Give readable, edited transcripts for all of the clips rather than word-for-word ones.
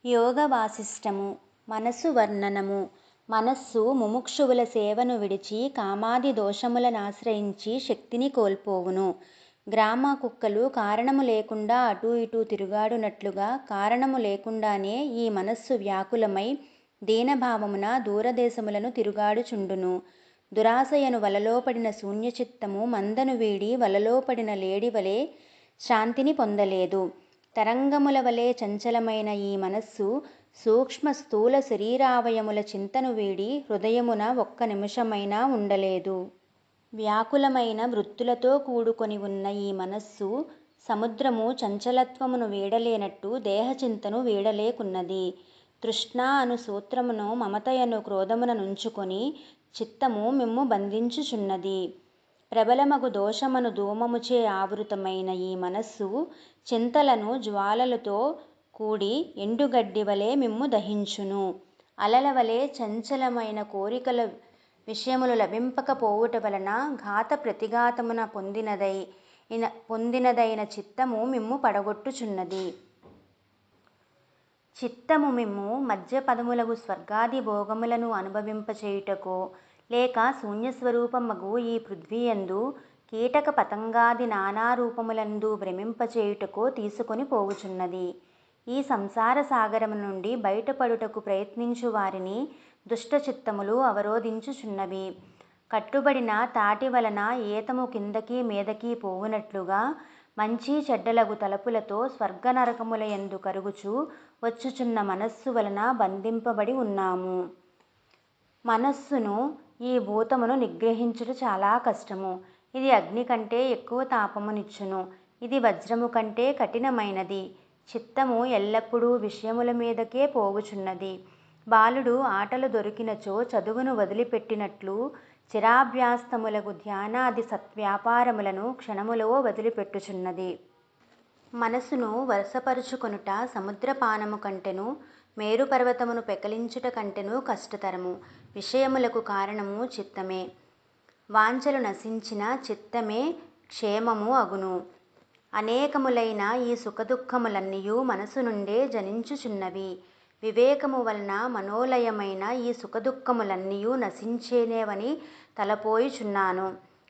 యోగ వాసిష్టము. మనస్సు వర్ణనము. మనస్సు ముముక్షువుల సేవను విడిచి కామాది దోషములనాశ్రయించి శక్తిని కోల్పోవును. గ్రామ కుక్కలు కారణము లేకుండా అటూ ఇటూ తిరుగాడునట్లుగా కారణము లేకుండానే ఈ మనస్సు వ్యాకులమై దీనభావమున దూరదేశములను తిరుగాడుచుండును. దురాశయను వలలోపడిన శూన్యచిత్తము మందను వీడి వలలోపడిన లేడివలే శాంతిని పొందలేదు. తరంగముల వలె చంచలమైన ఈ మనస్సు సూక్ష్మ స్థూల శరీరావయముల చింతను వీడి హృదయమున ఒక్క నిమిషమైనా ఉండలేదు. వ్యాకులమైన వృత్తులతో కూడుకొని ఉన్న ఈ మనస్సు సముద్రము చంచలత్వమును వీడలేనట్టు దేహచింతను వీడలేకున్నది. తృష్ణ అను సూత్రమును మమతయను క్రోధమున నుంచుకొని చిత్తము మిమ్ము బంధించుచున్నది. ప్రబలమగు దోషమను ధూమముచే ఆవృతమైన ఈ మనస్సు చింతలను జ్వాలలతో కూడి ఎండుగడ్డివలే మిమ్ము దహించును. అలలవలే చంచలమైన కోరికల విషయములు లభింపకపోవుట వలన ఘాత ప్రతిఘాతమున పొందినదైన చిత్తము మిమ్ము పడగొట్టుచున్నది. చిత్తము మిమ్ము మధ్యపదములగు స్వర్గాది భోగములను అనుభవింపచేయుటకో లేక శూన్యస్వరూపమగు ఈ పృథ్వీయందు కీటక పతంగాది నానారూపములందు భ్రమింపచేయుటకో తీసుకొని పోవుచున్నది. ఈ సంసార సాగరము నుండి బయటపడుటకు ప్రయత్నించు వారిని దుష్టచిత్తములు అవరోధించుచున్నవి. కట్టుబడిన తాటి వలన ఏతము కిందకి మీదకి పోవునట్లుగా మంచి చెడ్డలగు తలపులతో స్వర్గ నరకముల యందు కరుగుచు వచ్చుచున్న మనస్సు వలన బంధింపబడి ఉన్నాము. మనస్సును ఈ భూతమును నిగ్రహించుట చాలా కష్టము. ఇది అగ్ని కంటే ఎక్కువ తాపమునిచ్చును. ఇది వజ్రము కంటే కఠినమైనది. చిత్తము ఎల్లప్పుడూ విషయముల మీదకే పోవుచున్నది. బాలుడు ఆటలు దొరికినచో చదువును వదిలిపెట్టినట్లు చిరాభ్యాస్తములగు ధ్యానాది సత్వ్యాపారములను క్షణములో వదిలిపెట్టుచున్నది. మనసును వశపరుచుకొనుట సముద్రపానము కంటెను మేరుపర్వతమును పెకలించుట కంటెను కష్టతరము. విషయములకు కారణము చిత్తమే. వాంఛలు నశించిన చిత్తమే క్షేమము అగును. అనేకములైన ఈ సుఖదుఃఖములన్నీయు మనసు నుండే జనించుచున్నవి. వివేకము వలన మనోలయమైన ఈ సుఖదుఃఖములన్నీయు నశించేనేవని తలపోయుచున్నాను.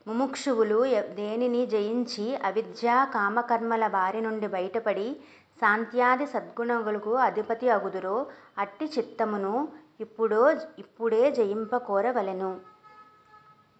ముముక్షువులు దేనిని జయించి అవిద్యా కామకర్మల బారి నుండి బయటపడి శాంత్యాది సద్గుణములకు అధిపతి అగుదురో అట్టి చిత్తమును ఇప్పుడే జయింప కోరవలెను.